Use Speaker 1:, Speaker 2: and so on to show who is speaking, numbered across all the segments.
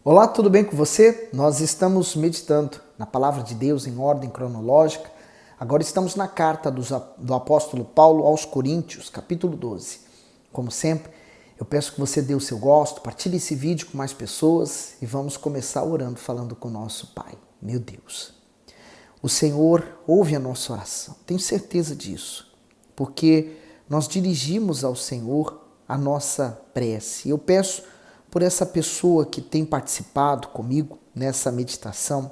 Speaker 1: Olá, tudo bem com você? Nós estamos meditando na Palavra de Deus em ordem cronológica. Agora estamos na carta do apóstolo Paulo aos Coríntios, capítulo 12. Como sempre, eu peço que você dê o seu gosto, partilhe esse vídeo com mais pessoas e vamos começar orando, falando com o nosso Pai. Meu Deus, o Senhor ouve a nossa oração, tenho certeza disso, porque nós dirigimos ao Senhor a nossa prece. Eu peço por essa pessoa que tem participado comigo nessa meditação,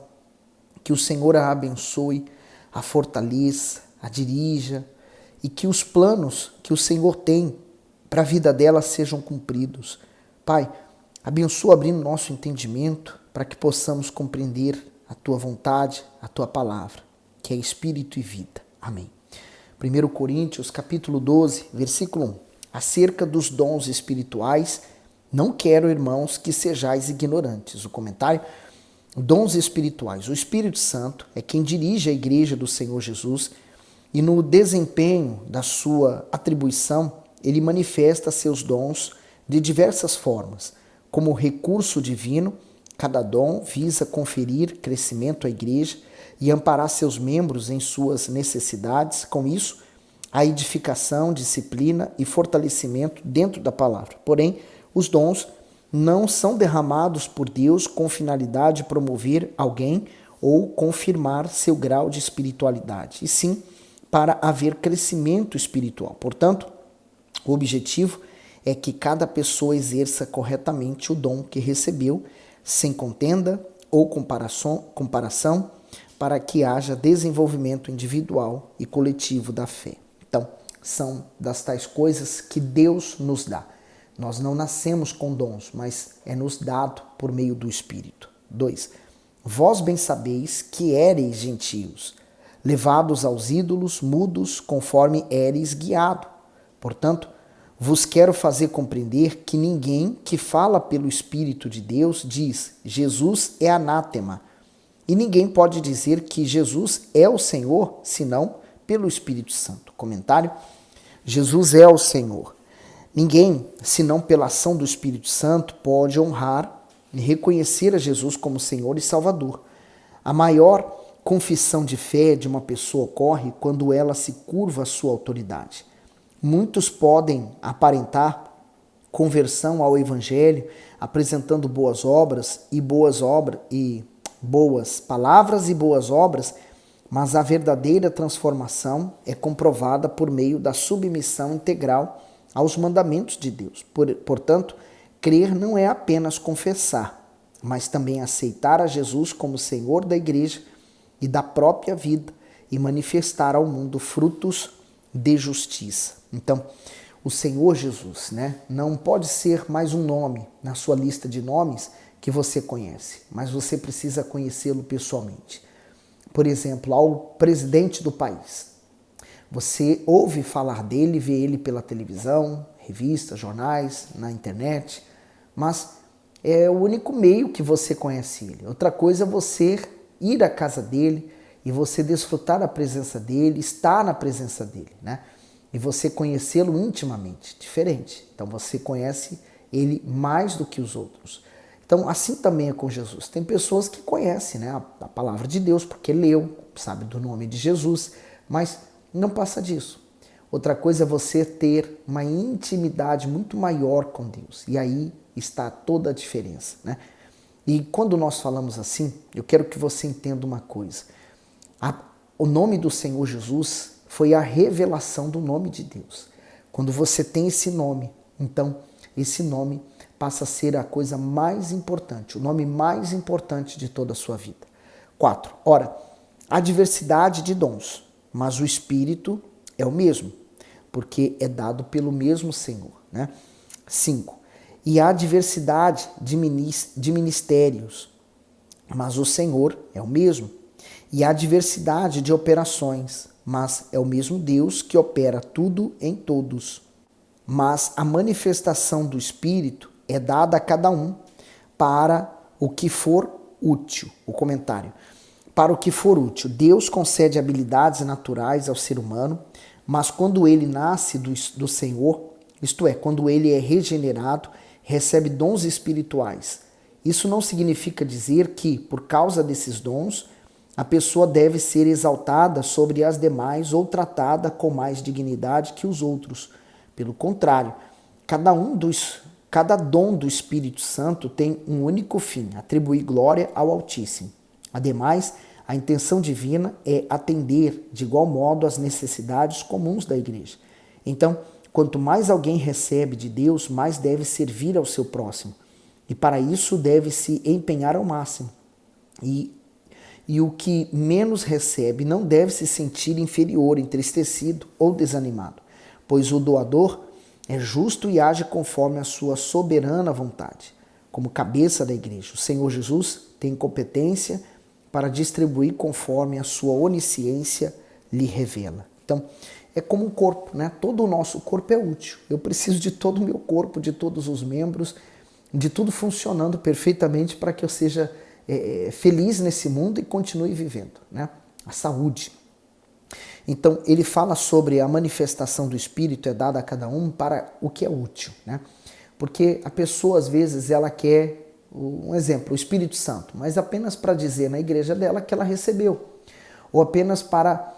Speaker 1: que o Senhor a abençoe, a fortaleça, a dirija e que os planos que o Senhor tem para a vida dela sejam cumpridos. Pai, abençoa abrindo nosso entendimento para que possamos compreender a Tua vontade, a Tua palavra, que é Espírito e vida. Amém. 1 Coríntios, capítulo 12, versículo 1. Acerca dos dons espirituais, não quero, irmãos, que sejais ignorantes. O comentário: dons espirituais. O Espírito Santo é quem dirige a igreja do Senhor Jesus e no desempenho da sua atribuição, ele manifesta seus dons de diversas formas. Como recurso divino, cada dom visa conferir crescimento à igreja e amparar seus membros em suas necessidades. Com isso, a edificação, disciplina e fortalecimento dentro da palavra. Porém, os dons não são derramados por Deus com finalidade de promover alguém ou confirmar seu grau de espiritualidade, e sim para haver crescimento espiritual. Portanto, o objetivo é que cada pessoa exerça corretamente o dom que recebeu, sem contenda ou comparação, para que haja desenvolvimento individual e coletivo da fé. Então, são das tais coisas que Deus nos dá. Nós não nascemos com dons, mas é nos dado por meio do Espírito. 2. Vós bem sabeis que éreis gentios, levados aos ídolos, mudos, conforme éreis guiado. Portanto, vos quero fazer compreender que ninguém que fala pelo Espírito de Deus diz: Jesus é anátema. E ninguém pode dizer que Jesus é o Senhor, senão pelo Espírito Santo. Comentário: Jesus é o Senhor. Ninguém, senão pela ação do Espírito Santo, pode honrar e reconhecer a Jesus como Senhor e Salvador. A maior confissão de fé de uma pessoa ocorre quando ela se curva à sua autoridade. Muitos podem aparentar conversão ao Evangelho, apresentando boas palavras e boas obras, mas a verdadeira transformação é comprovada por meio da submissão integral aos mandamentos de Deus. Portanto, crer não é apenas confessar, mas também aceitar a Jesus como Senhor da igreja e da própria vida e manifestar ao mundo frutos de justiça. Então, o Senhor Jesus, não pode ser mais um nome na sua lista de nomes que você conhece, mas você precisa conhecê-lo pessoalmente. Por exemplo, ao presidente do país. Você ouve falar dele, vê ele pela televisão, revistas, jornais, na internet, mas é o único meio que você conhece ele. Outra coisa é você ir à casa dele e você desfrutar da presença dele, estar na presença dele, E você conhecê-lo intimamente, diferente. Então você conhece ele mais do que os outros. Então assim também é com Jesus. Tem pessoas que conhecem a palavra de Deus porque leu, sabe do nome de Jesus, mas não passa disso. Outra coisa é você ter uma intimidade muito maior com Deus. E aí está toda a diferença, E quando nós falamos assim, eu quero que você entenda uma coisa. O nome do Senhor Jesus foi a revelação do nome de Deus. Quando você tem esse nome, então esse nome passa a ser a coisa mais importante, o nome mais importante de toda a sua vida. 4. Ora, há diversidade de dons, mas o Espírito é o mesmo, porque é dado pelo mesmo Senhor. 5. E há diversidade de ministérios, mas o Senhor é o mesmo. E há diversidade de operações, mas é o mesmo Deus que opera tudo em todos. Mas a manifestação do Espírito é dada a cada um para o que for útil. O comentário: para o que for útil. Deus concede habilidades naturais ao ser humano, mas quando ele nasce do Senhor, isto é, quando ele é regenerado, recebe dons espirituais. Isso não significa dizer que, por causa desses dons, a pessoa deve ser exaltada sobre as demais ou tratada com mais dignidade que os outros. Pelo contrário, cada dom do Espírito Santo tem um único fim: atribuir glória ao Altíssimo. Ademais, a intenção divina é atender de igual modo às necessidades comuns da igreja. Então, quanto mais alguém recebe de Deus, mais deve servir ao seu próximo. E para isso deve se empenhar ao máximo. E o que menos recebe não deve se sentir inferior, entristecido ou desanimado, pois o doador é justo e age conforme a sua soberana vontade. Como cabeça da igreja, o Senhor Jesus tem competência para distribuir conforme a sua onisciência lhe revela. Então, é como um corpo, né? Todo o nosso corpo é útil. Eu preciso de todo o meu corpo, de todos os membros, de tudo funcionando perfeitamente para que eu seja feliz nesse mundo e continue vivendo, né? A saúde. Então, ele fala sobre a manifestação do Espírito é dada a cada um para o que é útil, né? Porque a pessoa, às vezes, ela quer, um exemplo, o Espírito Santo, mas apenas para dizer na igreja dela que ela recebeu, ou apenas para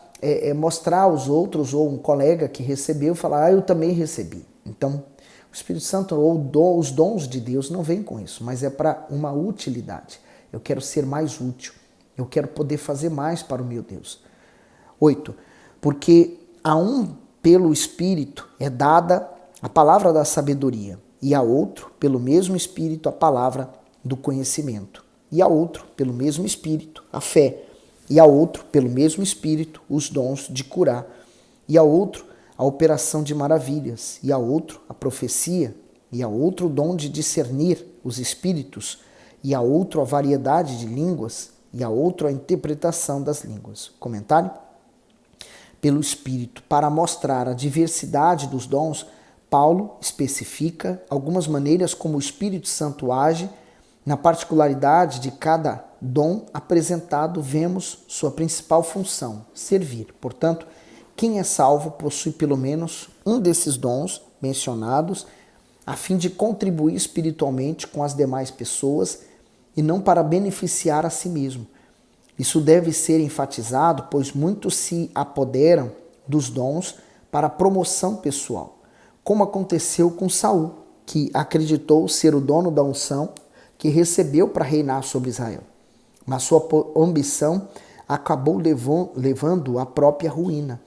Speaker 1: mostrar aos outros, ou um colega que recebeu, falar, eu também recebi. Então, o Espírito Santo ou os dons de Deus não vêm com isso, mas é para uma utilidade. Eu quero ser mais útil. Eu quero poder fazer mais para o meu Deus. 8. Porque a um, pelo Espírito, é dada a palavra da sabedoria, e a outro, pelo mesmo Espírito, a palavra do conhecimento, e a outro, pelo mesmo Espírito, a fé, e a outro, pelo mesmo Espírito, os dons de curar, e a outro, a operação de maravilhas, e a outro, a profecia, e a outro, o dom de discernir os espíritos, e a outro a variedade de línguas, e a outro a interpretação das línguas. Comentário? Pelo Espírito, para mostrar a diversidade dos dons, Paulo especifica algumas maneiras como o Espírito Santo age. Na particularidade de cada dom apresentado, vemos sua principal função, servir. Portanto, quem é salvo possui pelo menos um desses dons mencionados, a fim de contribuir espiritualmente com as demais pessoas e não para beneficiar a si mesmo. Isso deve ser enfatizado, pois muitos se apoderam dos dons para promoção pessoal, como aconteceu com Saul, que acreditou ser o dono da unção que recebeu para reinar sobre Israel. Mas sua ambição acabou levando à própria ruína.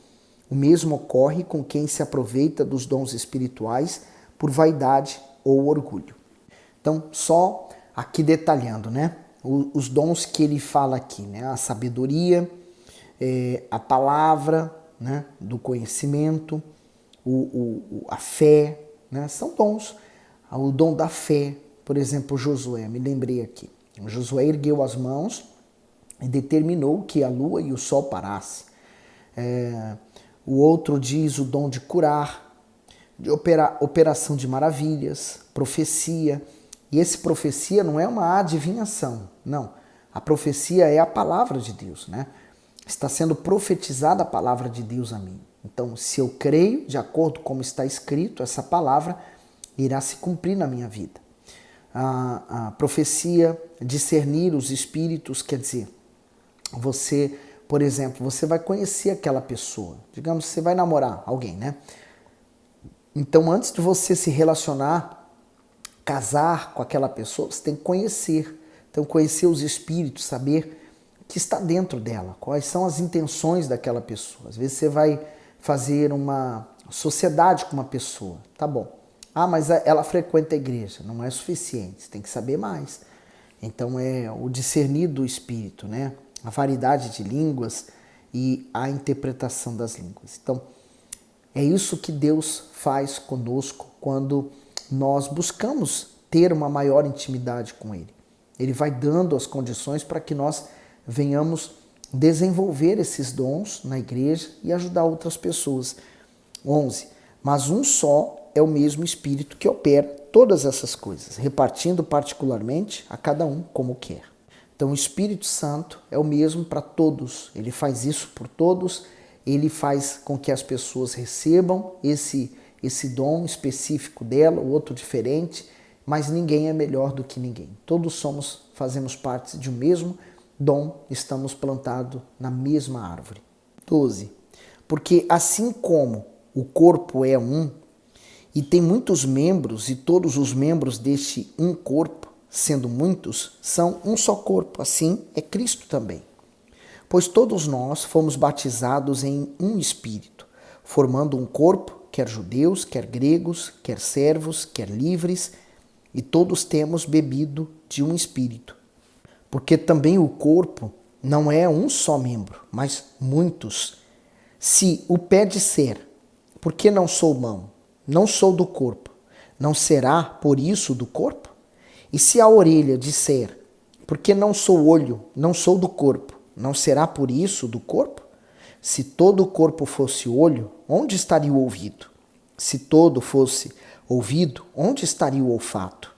Speaker 1: O mesmo ocorre com quem se aproveita dos dons espirituais por vaidade ou orgulho. Então, só aqui detalhando, né? Os dons que ele fala aqui, né? A sabedoria, a palavra, né? Do conhecimento, a fé, né? São dons. O dom da fé, por exemplo, Josué, me lembrei aqui. Josué ergueu as mãos e determinou que a lua e o sol parassem. O outro diz o dom de curar, de operação de maravilhas, profecia. E esse profecia não é uma adivinhação, não. A profecia é a palavra de Deus, né? Está sendo profetizada a palavra de Deus a mim. Então, se eu creio, de acordo com como está escrito, essa palavra irá se cumprir na minha vida. A profecia, discernir os espíritos, quer dizer, você, por exemplo, você vai conhecer aquela pessoa. Digamos, você vai namorar alguém, né? Então, antes de você se relacionar, casar com aquela pessoa, você tem que conhecer. Então, conhecer os espíritos, saber o que está dentro dela, quais são as intenções daquela pessoa. Às vezes você vai fazer uma sociedade com uma pessoa, tá bom. Ah, mas ela frequenta a igreja, não é suficiente, você tem que saber mais. Então, é o discernir do espírito, né? A variedade de línguas e a interpretação das línguas. Então, é isso que Deus faz conosco quando nós buscamos ter uma maior intimidade com Ele. Ele vai dando as condições para que nós venhamos desenvolver esses dons na igreja e ajudar outras pessoas. 11. Mas um só é o mesmo Espírito que opera todas essas coisas, repartindo particularmente a cada um como quer. Então o Espírito Santo é o mesmo para todos. Ele faz isso por todos. Ele faz com que as pessoas recebam esse dom específico dela, o outro diferente, mas ninguém é melhor do que ninguém. Todos fazemos parte de um mesmo dom, estamos plantados na mesma árvore. 12. Porque assim como o corpo é um, e tem muitos membros, e todos os membros deste um corpo, sendo muitos, são um só corpo, assim é Cristo também. Pois todos nós fomos batizados em um Espírito, formando um corpo, quer judeus, quer gregos, quer servos, quer livres, e todos temos bebido de um Espírito. Porque também o corpo não é um só membro, mas muitos. Se o pé disser, por que não sou mão? Não sou do corpo. Não será por isso do corpo? E se a orelha disser, por que não sou olho? Não sou do corpo. Não será por isso do corpo? Se todo o corpo fosse olho, onde estaria o ouvido? Se todo fosse ouvido, onde estaria o olfato?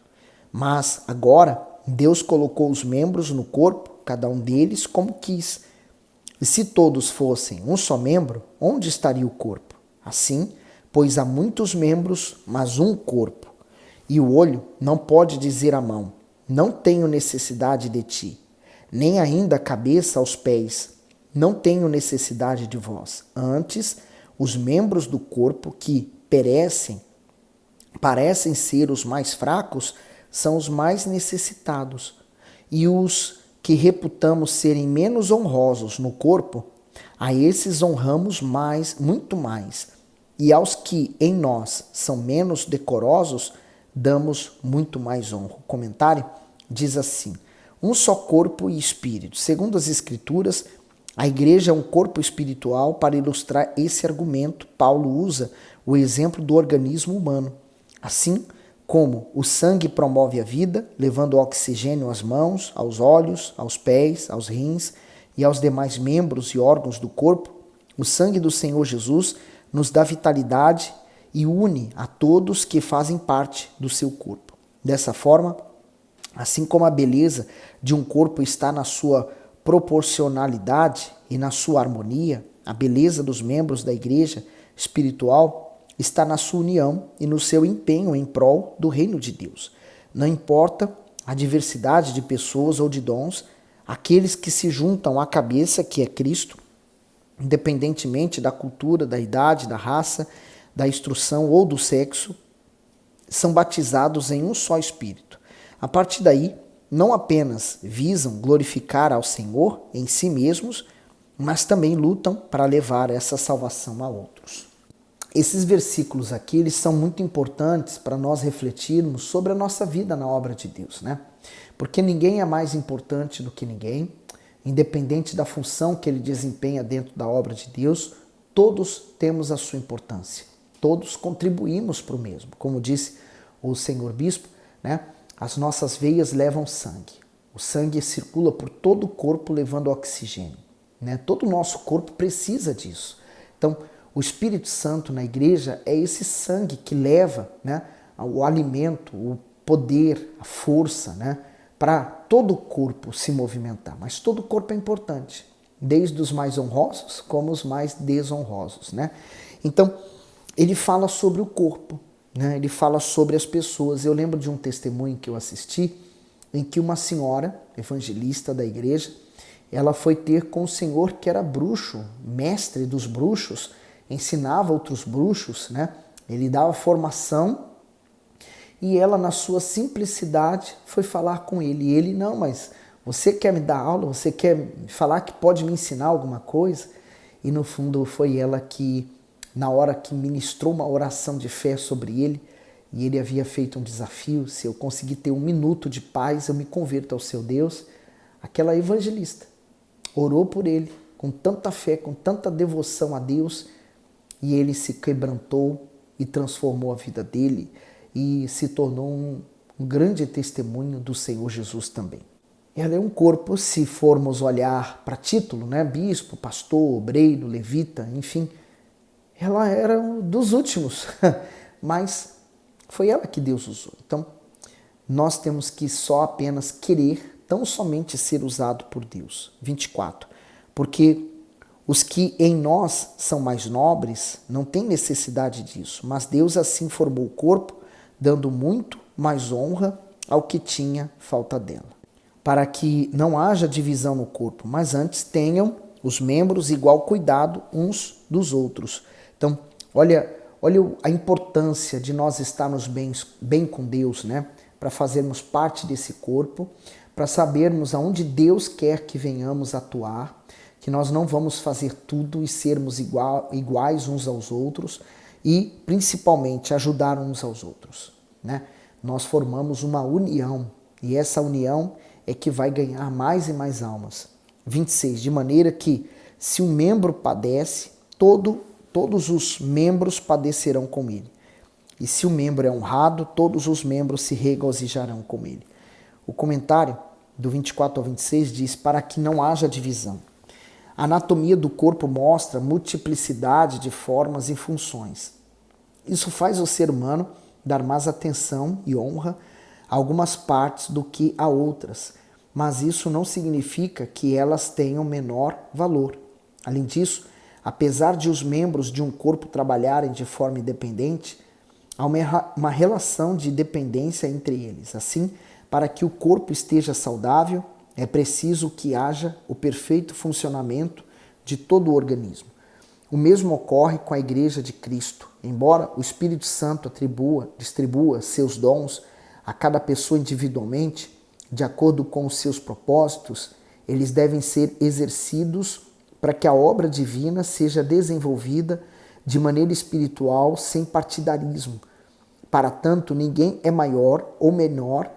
Speaker 1: Mas agora Deus colocou os membros no corpo, cada um deles como quis. E se todos fossem um só membro, onde estaria o corpo? Assim, pois há muitos membros, mas um corpo. E o olho não pode dizer à mão, não tenho necessidade de ti, nem ainda a cabeça aos pés, não tenho necessidade de vós. Antes, os membros do corpo que parecem ser os mais fracos, são os mais necessitados. E os que reputamos serem menos honrosos no corpo, a esses honramos muito mais. E aos que em nós são menos decorosos, damos muito mais honra. O comentário diz assim: um só corpo e espírito. Segundo as Escrituras, a igreja é um corpo espiritual. Para ilustrar esse argumento, Paulo usa o exemplo do organismo humano. Assim como o sangue promove a vida, levando oxigênio às mãos, aos olhos, aos pés, aos rins e aos demais membros e órgãos do corpo, o sangue do Senhor Jesus nos dá vitalidade e une a todos que fazem parte do seu corpo. Dessa forma, assim como a beleza de um corpo está na sua proporcionalidade e na sua harmonia, a beleza dos membros da igreja espiritual está na sua união e no seu empenho em prol do reino de Deus. Não importa a diversidade de pessoas ou de dons, aqueles que se juntam à cabeça, que é Cristo, independentemente da cultura, da idade, da raça, da instrução ou do sexo, são batizados em um só Espírito. A partir daí, não apenas visam glorificar ao Senhor em si mesmos, mas também lutam para levar essa salvação a outros. Esses versículos aqui, eles são muito importantes para nós refletirmos sobre a nossa vida na obra de Deus, né? Porque ninguém é mais importante do que ninguém, independente da função que ele desempenha dentro da obra de Deus, todos temos a sua importância, todos contribuímos para o mesmo. Como disse o senhor bispo, né? As nossas veias levam sangue, o sangue circula por todo o corpo levando oxigênio, né? Todo o nosso corpo precisa disso. Então, o Espírito Santo na igreja é esse sangue que leva, né, o alimento, o poder, a força, né, para todo o corpo se movimentar. Mas todo o corpo é importante, desde os mais honrosos como os mais desonrosos, né? Então, ele fala sobre o corpo, né? Ele fala sobre as pessoas. Eu lembro de um testemunho que eu assisti em que uma senhora evangelista da igreja, ela foi ter com o senhor que era bruxo, mestre dos bruxos, ensinava outros bruxos, né? Ele dava formação e ela, na sua simplicidade, foi falar com ele. E ele, não, mas você quer me dar aula? Você quer falar que pode me ensinar alguma coisa? E no fundo foi ela que, na hora que ministrou uma oração de fé sobre ele, e ele havia feito um desafio: se eu conseguir ter 1 minuto de paz, eu me converto ao seu Deus. Aquela evangelista orou por ele com tanta fé, com tanta devoção a Deus, e ele se quebrantou e transformou a vida dele e se tornou um grande testemunho do Senhor Jesus também. Ela é um corpo, se formos olhar para título, né? Bispo, pastor, obreiro, levita, enfim, ela era dos últimos, mas foi ela que Deus usou. Então, nós temos que só apenas querer tão somente ser usado por Deus. 24. Porque os que em nós são mais nobres não têm necessidade disso, mas Deus assim formou o corpo, dando muito mas honra ao que tinha falta dela. Para que não haja divisão no corpo, mas antes tenham os membros igual cuidado uns dos outros. Então, olha a importância de nós estarmos bem com Deus, né? Para fazermos parte desse corpo, para sabermos aonde Deus quer que venhamos atuar, que nós não vamos fazer tudo e sermos iguais uns aos outros e, principalmente, ajudar uns aos outros, né? Nós formamos uma união e essa união é que vai ganhar mais e mais almas. 26. De maneira que, se um membro padece, todos os membros padecerão com ele. E se o membro é honrado, todos os membros se regozijarão com ele. O comentário do 24 ao 26 diz: para que não haja divisão. A anatomia do corpo mostra multiplicidade de formas e funções. Isso faz o ser humano dar mais atenção e honra a algumas partes do que a outras, mas isso não significa que elas tenham menor valor. Além disso, apesar de os membros de um corpo trabalharem de forma independente, há uma relação de dependência entre eles. Assim, para que o corpo esteja saudável, é preciso que haja o perfeito funcionamento de todo o organismo. O mesmo ocorre com a Igreja de Cristo. Embora o Espírito Santo distribua seus dons a cada pessoa individualmente, de acordo com os seus propósitos, eles devem ser exercidos para que a obra divina seja desenvolvida de maneira espiritual, sem partidarismo. Para tanto, ninguém é maior ou menor,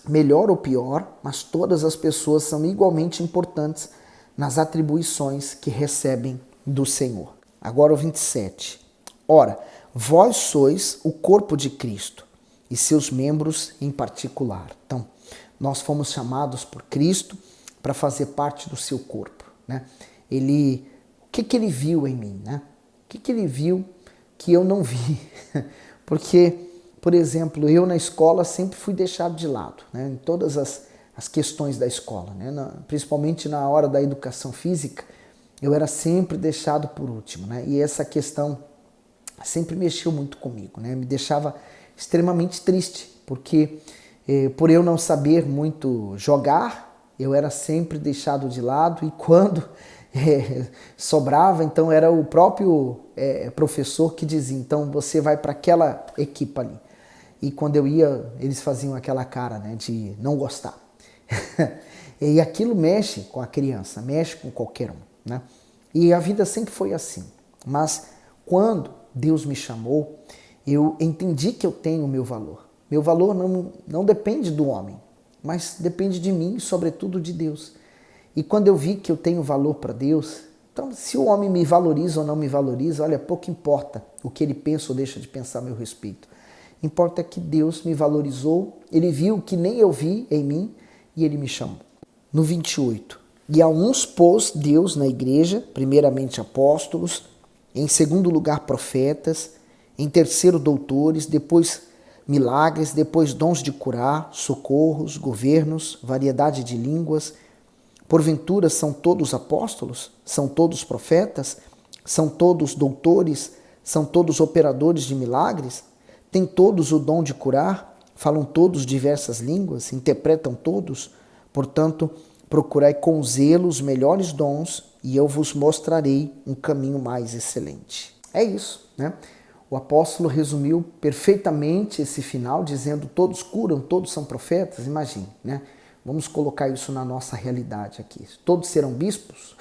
Speaker 1: melhor ou pior, mas todas as pessoas são igualmente importantes nas atribuições que recebem do Senhor. Agora o 27. Ora, vós sois o corpo de Cristo e seus membros em particular. Então, nós fomos chamados por Cristo para fazer parte do seu corpo, né? O que ele viu em mim, né? O que ele viu que eu não vi? Porque, por exemplo, eu na escola sempre fui deixado de lado, né? Em todas as questões da escola, né? Principalmente na hora da educação física, eu era sempre deixado por último, né? E essa questão sempre mexeu muito comigo, né? Me deixava extremamente triste, porque por eu não saber muito jogar, eu era sempre deixado de lado e quando sobrava, então era o próprio professor que dizia, então você vai para aquela equipe ali. E quando eu ia, eles faziam aquela cara, né, de não gostar. E aquilo mexe com a criança, mexe com qualquer um, né? E a vida sempre foi assim. Mas quando Deus me chamou, eu entendi que eu tenho o meu valor. Meu valor não depende do homem, mas depende de mim e, sobretudo, de Deus. E quando eu vi que eu tenho valor para Deus, então se o homem me valoriza ou não me valoriza, olha, pouco importa o que ele pensa ou deixa de pensar a meu respeito. Importa que Deus me valorizou, ele viu que nem eu vi em mim e ele me chamou. No 28. E a uns pôs Deus na igreja, primeiramente apóstolos, em segundo lugar profetas, em terceiro doutores, depois milagres, depois dons de curar, socorros, governos, variedade de línguas. Porventura são todos apóstolos? São todos profetas? São todos doutores? São todos operadores de milagres? Têm todos o dom de curar? Falam todos diversas línguas? Interpretam todos? Portanto, procurai com zelo os melhores dons e eu vos mostrarei um caminho mais excelente. É isso, né? O apóstolo resumiu perfeitamente esse final, dizendo todos curam, todos são profetas. Imagine, né? Vamos colocar isso na nossa realidade aqui. Todos serão bispos?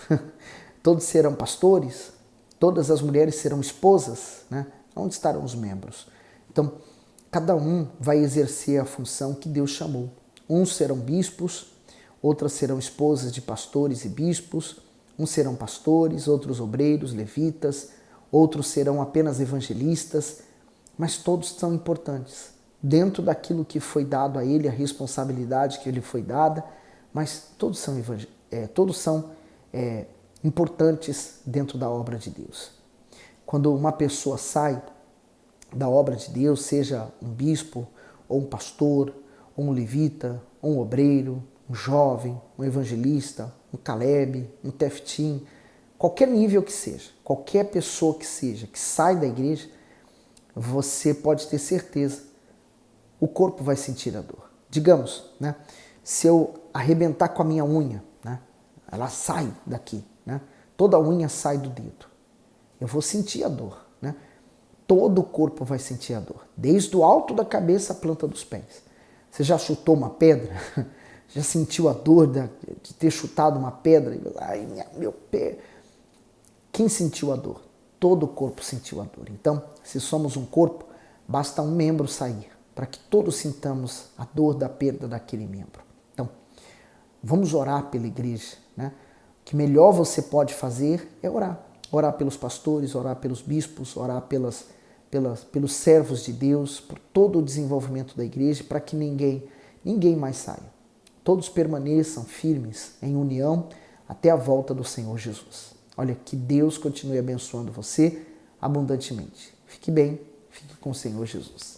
Speaker 1: Todos serão pastores? Todas as mulheres serão esposas? Né? Onde estarão os membros? Então, cada um vai exercer a função que Deus chamou. Uns serão bispos, outras serão esposas de pastores e bispos, uns serão pastores, outros obreiros, levitas, outros serão apenas evangelistas, mas todos são importantes. Dentro daquilo que foi dado a ele, a responsabilidade que lhe foi dada, mas todos são importantes dentro da obra de Deus. Quando uma pessoa sai da obra de Deus, seja um bispo, ou um pastor, ou um levita, ou um obreiro, um jovem, um evangelista, um Caleb, um Teftim, qualquer nível que seja, qualquer pessoa que seja, que sai da igreja, você pode ter certeza o corpo vai sentir a dor. Digamos, né, se eu arrebentar com a minha unha, né, ela sai daqui, né, toda a unha sai do dedo. Eu vou sentir a dor, né? Todo o corpo vai sentir a dor, desde o alto da cabeça à planta dos pés. Você já chutou uma pedra? Já sentiu a dor de ter chutado uma pedra? Ai, meu pé. Quem sentiu a dor? Todo o corpo sentiu a dor. Então, se somos um corpo, basta um membro sair para que todos sintamos a dor da perda daquele membro. Então, vamos orar pela igreja, né? O que melhor você pode fazer é orar. Orar pelos pastores, orar pelos bispos, orar pelos servos de Deus, por todo o desenvolvimento da igreja, para que ninguém mais saia. Todos permaneçam firmes em união até a volta do Senhor Jesus. Olha, que Deus continue abençoando você abundantemente. Fique bem, fique com o Senhor Jesus.